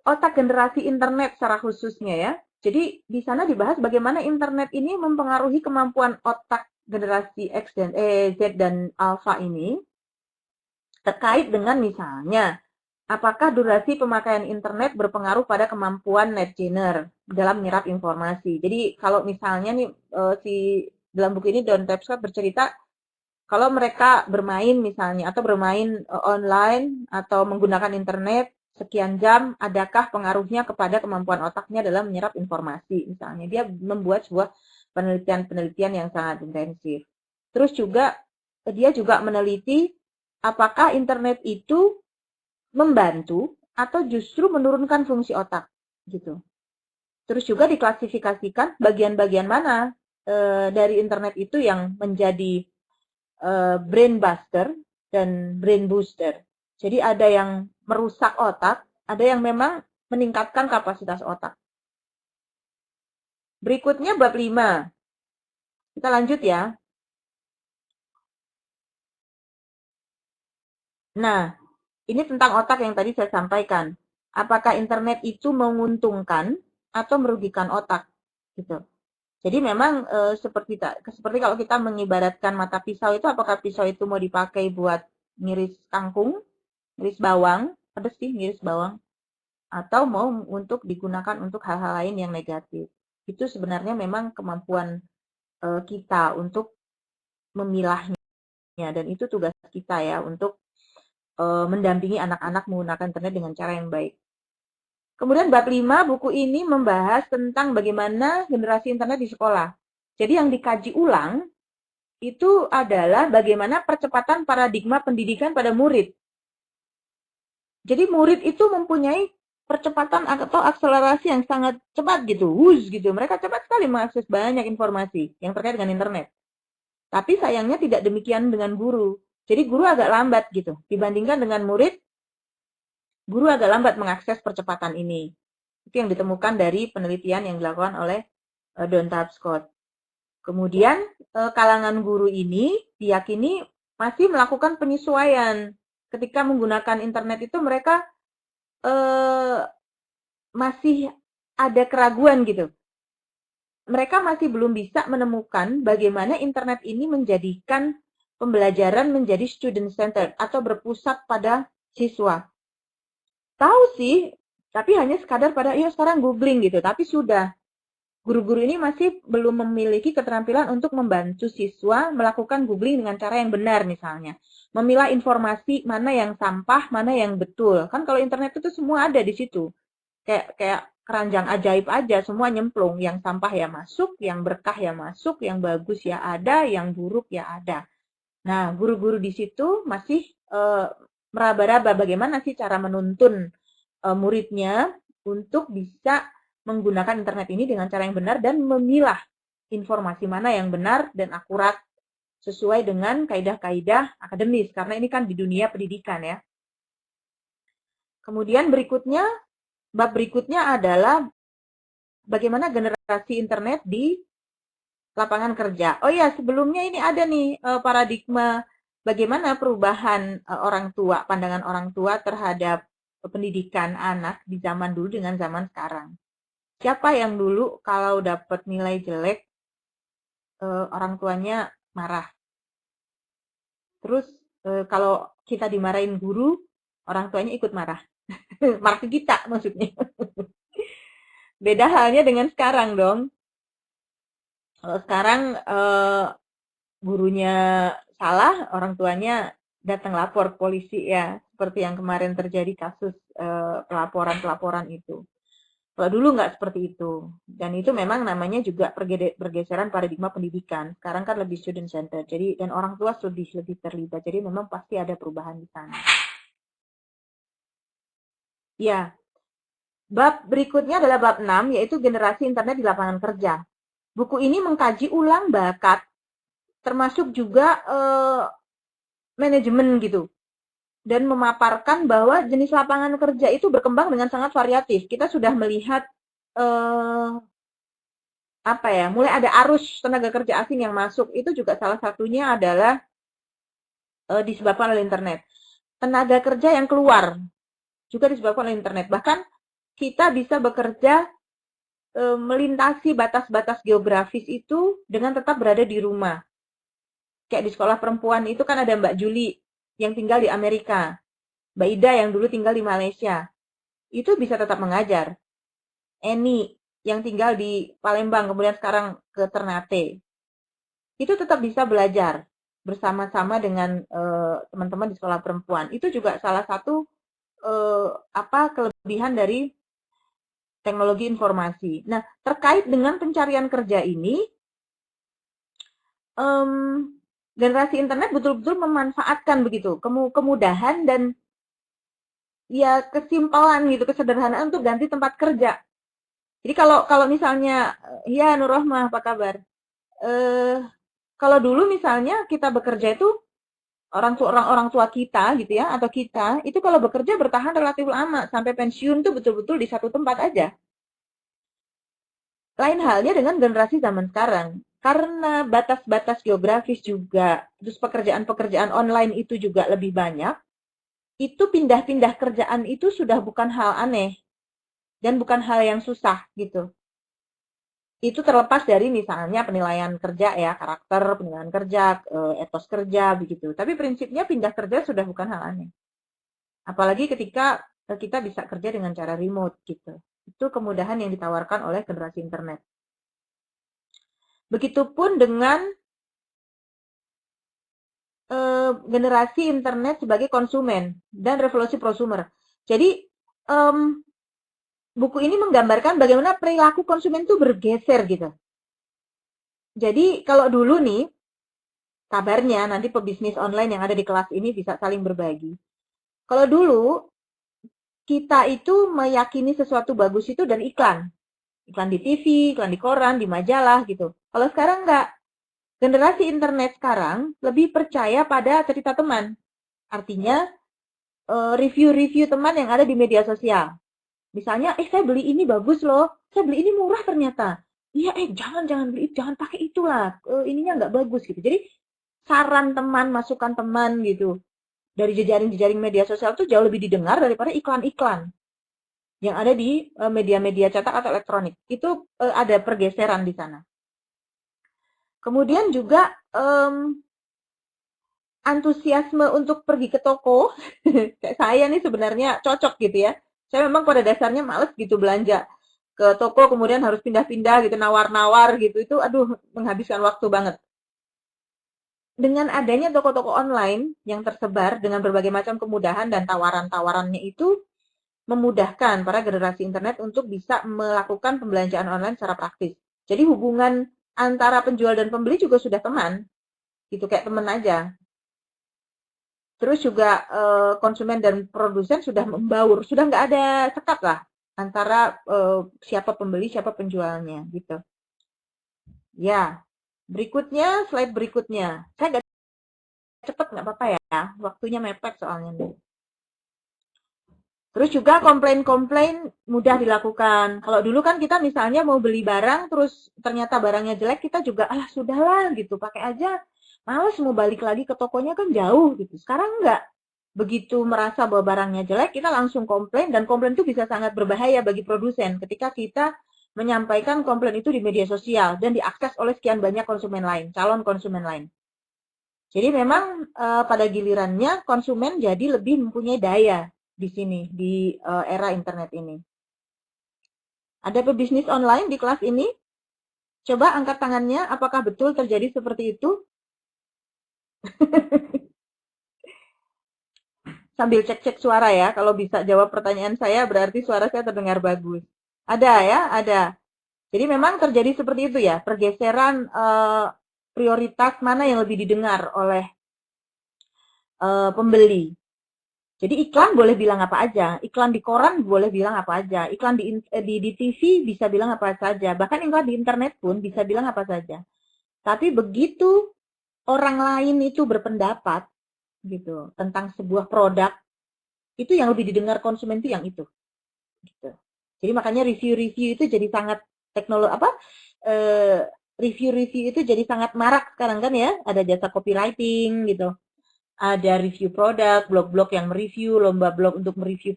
Otak generasi internet secara khususnya ya. Jadi di sana dibahas bagaimana internet ini mempengaruhi kemampuan otak generasi X dan Z dan Alpha ini terkait dengan misalnya apakah durasi pemakaian internet berpengaruh pada kemampuan NetGainer dalam menyerap informasi. Jadi kalau misalnya nih si dalam buku ini Don Tapscott bercerita kalau mereka bermain misalnya atau bermain online atau menggunakan internet sekian jam, adakah pengaruhnya kepada kemampuan otaknya dalam menyerap informasi misalnya. Dia membuat sebuah penelitian-penelitian yang sangat intensif. Terus juga dia juga meneliti apakah internet itu membantu atau justru menurunkan fungsi otak gitu. Terus juga diklasifikasikan bagian-bagian mana dari internet itu yang menjadi brain buster dan brain booster. Jadi ada yang merusak otak, ada yang memang meningkatkan kapasitas otak. Berikutnya bab 5. Kita lanjut ya. Nah, ini tentang otak yang tadi saya sampaikan. Apakah internet itu menguntungkan atau merugikan otak? Gitu. Jadi memang seperti kalau kita mengibaratkan mata pisau itu, apakah pisau itu mau dipakai buat ngiris kangkung, ngiris bawang, pedes sih ngiris bawang, atau mau untuk digunakan untuk hal-hal lain yang negatif. Itu sebenarnya memang kemampuan kita untuk memilahnya, dan itu tugas kita ya untuk mendampingi anak-anak menggunakan internet dengan cara yang baik. Kemudian bab 5 buku ini membahas tentang bagaimana generasi internet di sekolah. Jadi yang dikaji ulang itu adalah bagaimana percepatan paradigma pendidikan pada murid. Jadi murid itu mempunyai percepatan atau akselerasi yang sangat cepat gitu, gitu. Mereka cepat sekali mengakses banyak informasi yang terkait dengan internet. Tapi sayangnya tidak demikian dengan guru. Jadi guru agak lambat gitu. Dibandingkan dengan murid, guru agak lambat mengakses percepatan ini. Itu yang ditemukan dari penelitian yang dilakukan oleh Don Tapscott. Kemudian kalangan guru ini diyakini masih melakukan penyesuaian. Ketika menggunakan internet itu mereka masih ada keraguan gitu. Mereka masih belum bisa menemukan bagaimana internet ini menjadikan pembelajaran menjadi student centered atau berpusat pada siswa. Tahu sih, tapi hanya sekadar pada sekarang googling gitu. Tapi sudah, guru-guru ini masih belum memiliki keterampilan untuk membantu siswa melakukan googling dengan cara yang benar misalnya. Memilah informasi mana yang sampah, mana yang betul. Kan kalau internet itu semua ada di situ. Kayak keranjang ajaib aja, semua nyemplung. Yang sampah ya masuk, yang berkah ya masuk, yang bagus ya ada, yang buruk ya ada. Nah, guru-guru di situ masih meraba-raba bagaimana sih cara menuntun muridnya untuk bisa menggunakan internet ini dengan cara yang benar dan memilah informasi mana yang benar dan akurat sesuai dengan kaidah-kaidah akademis, karena ini kan di dunia pendidikan ya. Kemudian berikutnya, bab berikutnya adalah bagaimana generasi internet di lapangan kerja. Oh ya, sebelumnya ini ada nih paradigma bagaimana perubahan orang tua, pandangan orang tua terhadap pendidikan anak di zaman dulu dengan zaman sekarang. Siapa yang dulu kalau dapat nilai jelek orang tuanya marah. Terus kalau kita dimarahin guru, orang tuanya ikut marah. Marah ke kita maksudnya. Beda halnya dengan sekarang dong. Kalau sekarang gurunya salah, orang tuanya datang lapor ke polisi ya, seperti yang kemarin terjadi kasus pelaporan-pelaporan itu. Kalau dulu nggak seperti itu. Dan itu memang namanya juga pergeseran paradigma pendidikan. Sekarang kan lebih student center. Jadi dan orang tua lebih terlibat. Jadi memang pasti ada perubahan di sana. Ya. Bab berikutnya adalah bab 6, yaitu generasi internet di lapangan kerja. Buku ini mengkaji ulang bakat, termasuk juga manajemen gitu. Dan memaparkan bahwa jenis lapangan kerja itu berkembang dengan sangat variatif. Kita sudah melihat mulai ada arus tenaga kerja asing yang masuk. Itu juga salah satunya adalah disebabkan oleh internet. Tenaga kerja yang keluar juga disebabkan oleh internet. Bahkan kita bisa bekerja melintasi batas-batas geografis itu dengan tetap berada di rumah. Kayak di sekolah perempuan itu kan ada Mbak Juli yang tinggal di Amerika, Mbak Ida yang dulu tinggal di Malaysia. Itu bisa tetap mengajar. Eni yang tinggal di Palembang, kemudian sekarang ke Ternate. Itu tetap bisa belajar bersama-sama dengan teman-teman di sekolah perempuan. Itu juga salah satu kelebihan dari teknologi informasi. Nah, terkait dengan pencarian kerja ini, generasi internet betul-betul memanfaatkan begitu kemudahan dan ya kesimpalan gitu, kesederhanaan untuk ganti tempat kerja. Jadi kalau misalnya, ya Nur Rohmah, apa kabar? Kalau dulu misalnya kita bekerja itu orang tua kita gitu ya, atau kita itu kalau bekerja bertahan relatif lama sampai pensiun tuh betul-betul di satu tempat aja. Lain halnya dengan generasi zaman sekarang. Karena batas-batas geografis juga, terus pekerjaan-pekerjaan online itu juga lebih banyak, itu pindah-pindah kerjaan itu sudah bukan hal aneh dan bukan hal yang susah gitu. Itu terlepas dari misalnya penilaian kerja ya, karakter, penilaian kerja, etos kerja begitu. Tapi prinsipnya pindah kerja sudah bukan hal aneh. Apalagi ketika kita bisa kerja dengan cara remote gitu. Itu kemudahan yang ditawarkan oleh generasi internet. Begitupun dengan generasi internet sebagai konsumen dan revolusi prosumer. Jadi buku ini menggambarkan bagaimana perilaku konsumen itu bergeser gitu. Jadi kalau dulu nih, kabarnya nanti pebisnis online yang ada di kelas ini bisa saling berbagi. Kalau dulu kita itu meyakini sesuatu bagus itu dari iklan. Iklan di TV, iklan di koran, di majalah gitu. Kalau sekarang enggak. Generasi internet sekarang lebih percaya pada cerita teman. Artinya review-review teman yang ada di media sosial. Misalnya, saya beli ini bagus loh, saya beli ini murah ternyata. Iya, jangan beli, jangan pakai itulah, ininya nggak bagus gitu. Jadi saran teman, masukan teman gitu dari jejaring-jejaring media sosial itu jauh lebih didengar daripada iklan-iklan yang ada di media-media cetak atau elektronik. Itu ada pergeseran di sana. Kemudian juga antusiasme untuk pergi ke toko, kayak saya nih sebenarnya cocok gitu ya. Saya memang pada dasarnya males gitu belanja ke toko, kemudian harus pindah-pindah gitu, nawar-nawar gitu. Itu aduh, menghabiskan waktu banget. Dengan adanya toko-toko online yang tersebar dengan berbagai macam kemudahan dan tawaran-tawarannya itu memudahkan para generasi internet untuk bisa melakukan pembelanjaan online secara praktis. Jadi hubungan antara penjual dan pembeli juga sudah teman, gitu kayak teman aja. Terus juga konsumen dan produsen sudah membaur, sudah nggak ada sekat lah antara siapa pembeli, siapa penjualnya, gitu. Ya, berikutnya, slide berikutnya. Saya nggak cepet, nggak apa-apa ya, waktunya mepet soalnya nih. Terus juga komplain-komplain mudah dilakukan. Kalau dulu kan kita misalnya mau beli barang, terus ternyata barangnya jelek, kita juga, sudahlah gitu, pakai aja. Males mau balik lagi ke tokonya kan jauh gitu. Sekarang enggak. Begitu merasa bahwa barangnya jelek, kita langsung komplain, dan komplain itu bisa sangat berbahaya bagi produsen ketika kita menyampaikan komplain itu di media sosial dan diakses oleh sekian banyak konsumen lain, calon konsumen lain. Jadi memang pada gilirannya konsumen jadi lebih mempunyai daya di sini, di era internet ini. Ada pebisnis online di kelas ini? Coba angkat tangannya, apakah betul terjadi seperti itu? Sambil cek-cek suara ya, kalau bisa jawab pertanyaan saya berarti suara saya terdengar bagus. Ada ya, ada. Jadi memang terjadi seperti itu ya, pergeseran prioritas mana yang lebih didengar oleh pembeli. Jadi iklan boleh bilang apa aja, iklan di koran boleh bilang apa aja, iklan di TV bisa bilang apa saja, bahkan iklan di internet pun bisa bilang apa saja. Tapi begitu orang lain itu berpendapat gitu tentang sebuah produk, itu yang lebih didengar konsumen itu yang itu. Gitu. Jadi makanya review-review itu jadi sangat review-review itu jadi sangat marak sekarang kan ya, ada jasa copywriting gitu. Ada review produk, blog-blog yang mereview, lomba blog untuk mereview